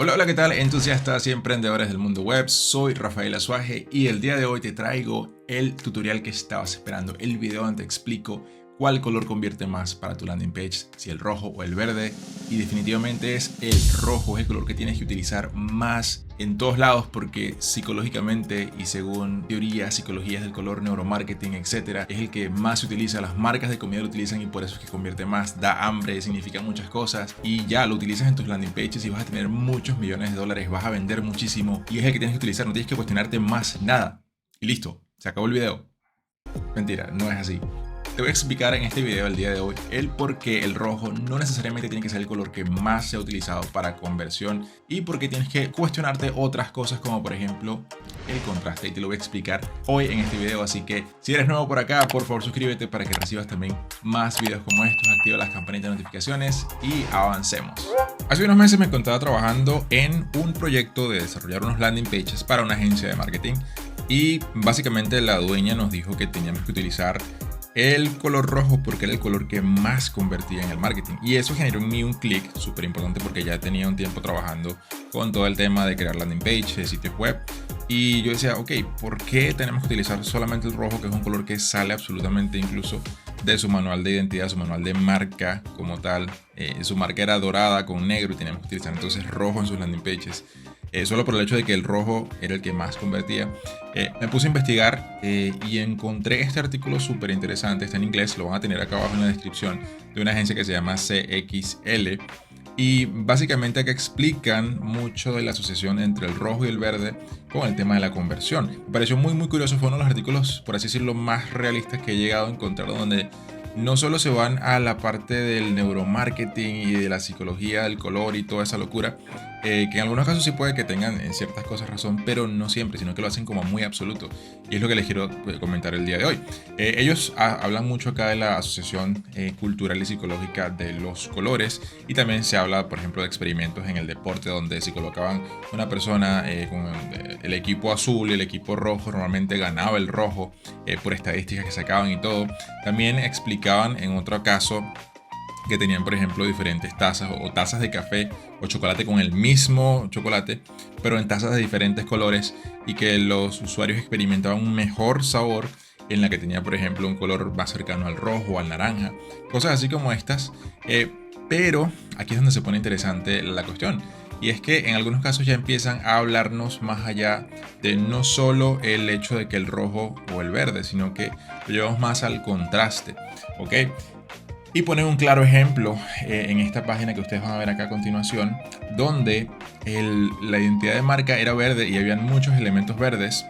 Hola, hola, ¿qué tal? Entusiastas y emprendedores del mundo web, soy Rafael Azuaje y el día de hoy te traigo el tutorial que estabas esperando, el video donde te explico cuál color convierte más para tu landing page, si el rojo o el verde, y definitivamente es el rojo, es el color que tienes que utilizar más en todos lados porque psicológicamente y según teorías, psicologías del color, neuromarketing, etcétera, es el que más se utiliza, las marcas de comida lo utilizan y por eso es que convierte más, da hambre, significa muchas cosas y ya lo utilizas en tus landing pages y vas a tener muchos millones de dólares, vas a vender muchísimo y es el que tienes que utilizar, no tienes que cuestionarte más nada y listo, se acabó el video. Mentira, no es así. Te voy a explicar en este video el día de hoy el por qué el rojo no necesariamente tiene que ser el color que más se ha utilizado para conversión y por qué tienes que cuestionarte otras cosas como por ejemplo el contraste, y te lo voy a explicar hoy en este video. Así que si eres nuevo por acá, por favor suscríbete para que recibas también más videos como estos, activa las campanitas de notificaciones y avancemos. Hace unos meses me encontraba trabajando en un proyecto de desarrollar unos landing pages para una agencia de marketing y básicamente la dueña nos dijo que teníamos que utilizar el color rojo porque era el color que más convertía en el marketing, y eso generó en mí un clic súper importante porque ya tenía un tiempo trabajando con todo el tema de crear landing page, sitios web, y yo decía, ok, ¿por qué tenemos que utilizar solamente el rojo, que es un color que sale absolutamente incluso de su manual de identidad, su manual de marca como tal? Su marca era dorada con negro y teníamos que utilizar entonces rojo en sus landing pages. Solo por el hecho de que el rojo era el que más convertía. Me puse a investigar y encontré este artículo súper interesante, está en inglés, lo van a tener acá abajo en la descripción, de una agencia que se llama CXL, y básicamente acá explican mucho de la asociación entre el rojo y el verde con el tema de la conversión. Me pareció muy curioso, fue uno de los artículos, por así decirlo, más realistas que he llegado a encontrar, donde no solo se van a la parte del neuromarketing y de la psicología del color y toda esa locura, que en algunos casos sí puede que tengan en ciertas cosas razón, pero no siempre, sino que lo hacen como muy absoluto. Y es lo que les quiero comentar el día de hoy. Ellos hablan mucho acá de la asociación cultural y psicológica de los colores, y también se habla, por ejemplo, de experimentos en el deporte donde si colocaban una persona con el equipo azul y el equipo rojo, normalmente ganaba el rojo por estadísticas que sacaban y todo. También explicaban en otro caso que tenían, por ejemplo, diferentes tazas o tazas de café o chocolate con el mismo chocolate, pero en tazas de diferentes colores, y que los usuarios experimentaban un mejor sabor en la que tenía, por ejemplo, un color más cercano al rojo o al naranja, cosas así como estas. Pero aquí es donde se pone interesante la cuestión, y es que en algunos casos ya empiezan a hablarnos más allá de no solo el hecho de que el rojo o el verde, sino que lo llevamos más al contraste, ¿ok? Y ponen un claro ejemplo en esta página que ustedes van a ver acá a continuación, donde la identidad de marca era verde y habían muchos elementos verdes.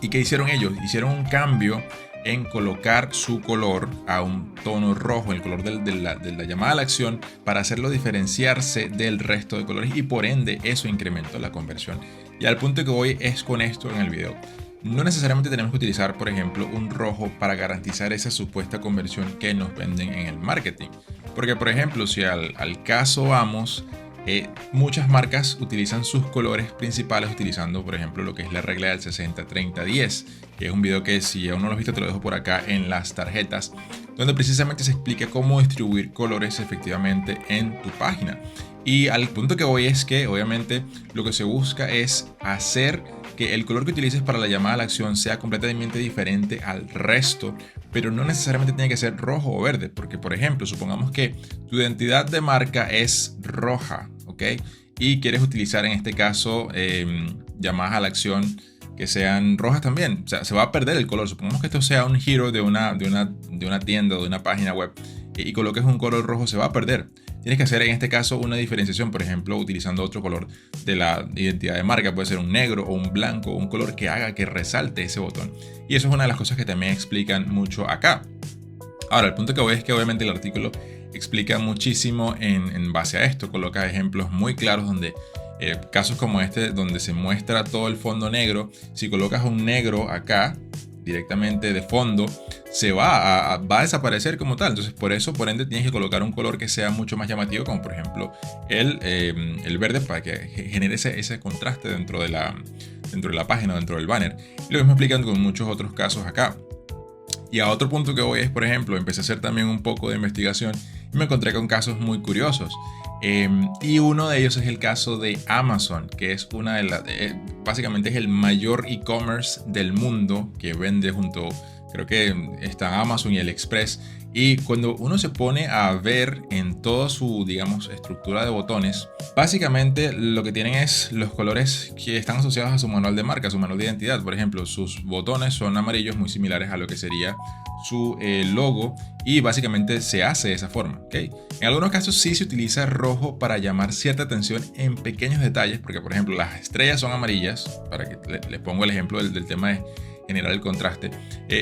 ¿Y qué hicieron ellos? Hicieron un cambio en colocar su color a un tono rojo, el color de la llamada a la acción, para hacerlo diferenciarse del resto de colores, y por ende eso incrementó la conversión. Y al punto que voy es con esto en el video. No necesariamente tenemos que utilizar, por ejemplo, un rojo para garantizar esa supuesta conversión que nos venden en el marketing. Porque, por ejemplo, si al caso vamos, muchas marcas utilizan sus colores principales utilizando, por ejemplo, lo que es la regla del 60-30-10, que es un video que, si aún no lo has visto, te lo dejo por acá en las tarjetas, donde precisamente se explica cómo distribuir colores efectivamente en tu página. Y al punto que voy es que obviamente lo que se busca es hacer que el color que utilices para la llamada a la acción sea completamente diferente al resto, pero no necesariamente tiene que ser rojo o verde, porque por ejemplo, supongamos que tu identidad de marca es roja, ¿ok? Y quieres utilizar en este caso llamadas a la acción que sean rojas también, o sea, se va a perder el color. Supongamos que esto sea un giro de una tienda o de una página web y coloques un color rojo, se va a perder. Tienes que hacer en este caso una diferenciación, por ejemplo, utilizando otro color de la identidad de marca. Puede ser un negro o un blanco, o un color que haga que resalte ese botón. Y eso es una de las cosas que también explican mucho acá. Ahora, el punto que voy es que obviamente el artículo explica muchísimo en base a esto. Coloca ejemplos muy claros donde casos como este, donde se muestra todo el fondo negro. Si colocas un negro acá directamente de fondo, se va a desaparecer como tal. Entonces por ende tienes que colocar un color que sea mucho más llamativo, como por ejemplo el verde, para que genere ese contraste dentro de la página, dentro del banner. Y lo mismo explican con muchos otros casos acá. Y a otro punto que voy es, por ejemplo, empecé a hacer también un poco de investigación y me encontré con casos muy curiosos. Y uno de ellos es el caso de Amazon, que es una de las, básicamente es el mayor e-commerce del mundo, que vende junto, creo que está Amazon y AliExpress. Y cuando uno se pone a ver en toda su, digamos, estructura de botones, básicamente lo que tienen es los colores que están asociados a su manual de marca, su manual de identidad. Por ejemplo, sus botones son amarillos, muy similares a lo que sería su logo, y básicamente se hace de esa forma, ¿okay? En algunos casos sí se utiliza rojo para llamar cierta atención en pequeños detalles, porque por ejemplo las estrellas son amarillas, para que les pongo el ejemplo del tema de generar el contraste.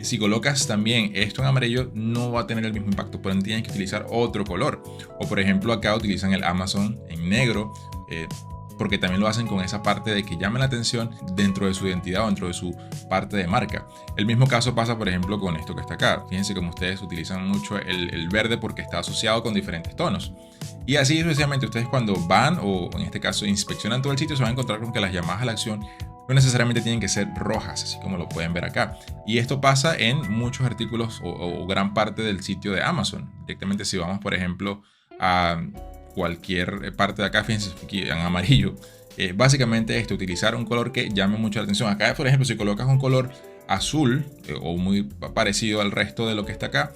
Si colocas también esto en amarillo no va a tener el mismo impacto, por ende tienes que utilizar otro color. O por ejemplo acá utilizan el Amazon en negro, porque también lo hacen con esa parte de que llame la atención dentro de su identidad o dentro de su parte de marca. El mismo caso pasa por ejemplo con esto que está acá. Fíjense como ustedes utilizan mucho el verde porque está asociado con diferentes tonos. Y así sucesivamente ustedes cuando van o en este caso inspeccionan todo el sitio se van a encontrar con que las llamadas a la acción no necesariamente tienen que ser rojas, así como lo pueden ver acá. Y esto pasa en muchos artículos o gran parte del sitio de Amazon. Directamente si vamos por ejemplo a cualquier parte de acá, fíjense aquí en amarillo. Básicamente esto, utilizar un color que llame mucho la atención. Acá por ejemplo si colocas un color azul o muy parecido al resto de lo que está acá,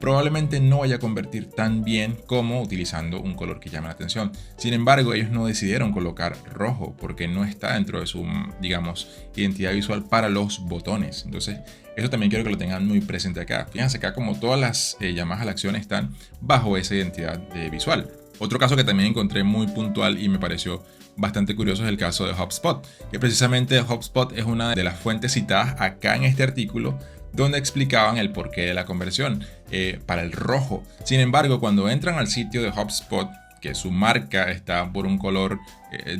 probablemente no vaya a convertir tan bien como utilizando un color que llame la atención. Sin embargo, ellos no decidieron colocar rojo porque no está dentro de su, digamos, identidad visual para los botones. Entonces, eso también quiero que lo tengan muy presente acá. Fíjense acá como todas las llamadas a la acción están bajo esa identidad visual. Otro caso que también encontré muy puntual y me pareció bastante curioso es el caso de HubSpot, que precisamente HubSpot es una de las fuentes citadas acá en este artículo, donde explicaban el porqué de la conversión para el rojo. Sin embargo, cuando entran al sitio de HubSpot, que su marca está por un color,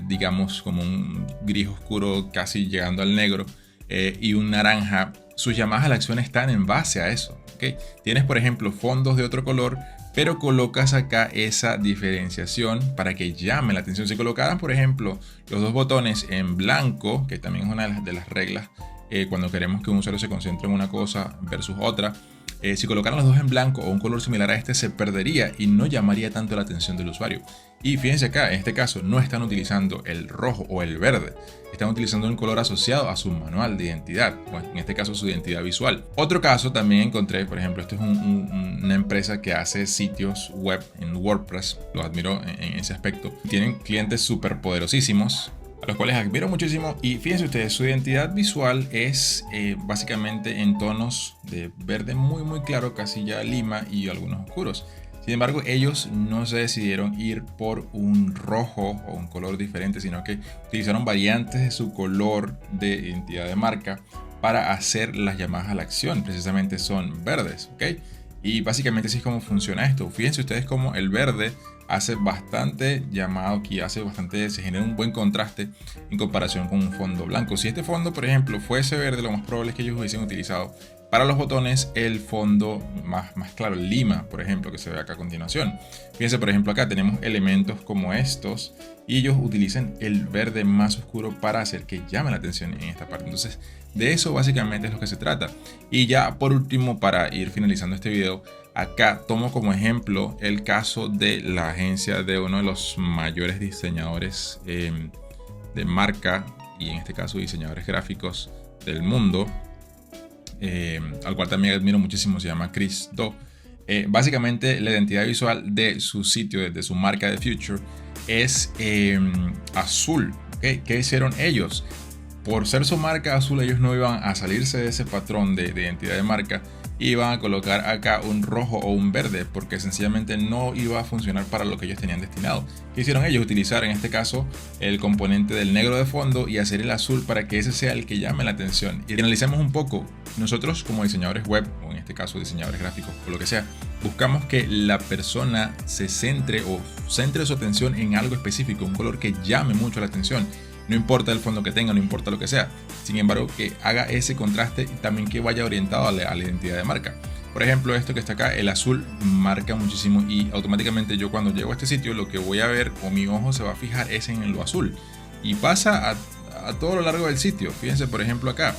digamos, como un gris oscuro casi llegando al negro, y un naranja, sus llamadas a la acción están en base a eso, ¿okay? Tienes, por ejemplo, fondos de otro color, pero colocas acá esa diferenciación para que llame la atención. Si colocaran, por ejemplo, los dos botones en blanco, que también es una de las reglas, cuando queremos que un usuario se concentre en una cosa versus otra, si colocaran los dos en blanco o un color similar a este se perdería y no llamaría tanto la atención del usuario. Y fíjense acá, en este caso no están utilizando el rojo o el verde, están utilizando un color asociado a su manual de identidad, bueno, en este caso su identidad visual. Otro caso también encontré, por ejemplo, esto es una empresa que hace sitios web en WordPress, lo admiro en ese aspecto. Tienen clientes súper poderosísimos, a los cuales admiro muchísimo, y fíjense ustedes, su identidad visual es básicamente en tonos de verde muy claro, casi ya lima, y algunos oscuros. Sin embargo, ellos no se decidieron ir por un rojo o un color diferente, sino que utilizaron variantes de su color de identidad de marca para hacer las llamadas a la acción. Precisamente son verdes, ¿ok? Y básicamente así es como funciona esto. Fíjense ustedes cómo el verde hace bastante llamado aquí, se genera un buen contraste en comparación con un fondo blanco. Si este fondo, por ejemplo, fuese verde, lo más probable es que ellos hubiesen utilizado para los botones el fondo más claro, el lima, por ejemplo, que se ve acá a continuación. Fíjense, por ejemplo, acá tenemos elementos como estos y ellos utilizan el verde más oscuro para hacer que llame la atención en esta parte. Entonces, de eso básicamente es lo que se trata. Y ya por último, para ir finalizando este video, acá tomo como ejemplo el caso de la agencia de uno de los mayores diseñadores de marca, y en este caso diseñadores gráficos del mundo, al cual también admiro muchísimo, se llama Chris Do. Básicamente la identidad visual de su sitio, de su marca de Future, es azul. ¿Okay? ¿Qué hicieron ellos? Por ser su marca azul, ellos no iban a salirse de ese patrón de identidad de marca, iban a colocar acá un rojo o un verde, porque sencillamente no iba a funcionar para lo que ellos tenían destinado. ¿Qué hicieron ellos? Utilizar en este caso el componente del negro de fondo y hacer el azul para que ese sea el que llame la atención. Y analicemos un poco, nosotros como diseñadores web, o en este caso diseñadores gráficos o lo que sea, buscamos que la persona se centre su atención en algo específico, un color que llame mucho la atención. No importa el fondo que tenga, no importa lo que sea. Sin embargo, que haga ese contraste y también que vaya orientado a la identidad de marca. Por ejemplo, esto que está acá, el azul marca muchísimo, y automáticamente yo cuando llego a este sitio lo que voy a ver o mi ojo se va a fijar es en lo azul. Y pasa a todo lo largo del sitio. Fíjense, por ejemplo, acá.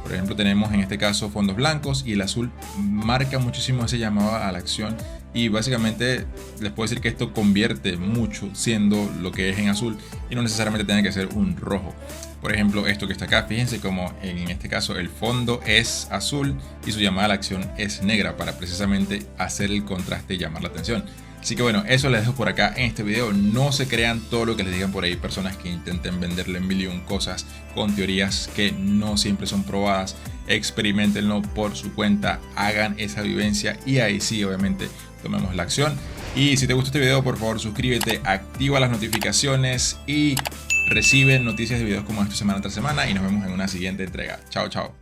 Por ejemplo, tenemos en este caso fondos blancos y el azul marca muchísimo ese llamado a la acción y básicamente les puedo decir que esto convierte mucho siendo lo que es en azul y no necesariamente tiene que ser un rojo. Por ejemplo, esto que está acá, fíjense como en este caso el fondo es azul y su llamada a la acción es negra para precisamente hacer el contraste y llamar la atención. Así que bueno, eso les dejo por acá en este video. No se crean todo lo que les digan por ahí personas que intenten venderle mil y un cosas con teorías que no siempre son probadas. Experimentenlo por su cuenta, hagan esa vivencia y ahí sí obviamente tomemos la acción. Y si te gustó este video, por favor suscríbete, activa las notificaciones y recibe noticias de videos como estos semana tras semana y nos vemos en una siguiente entrega. Chao, chao.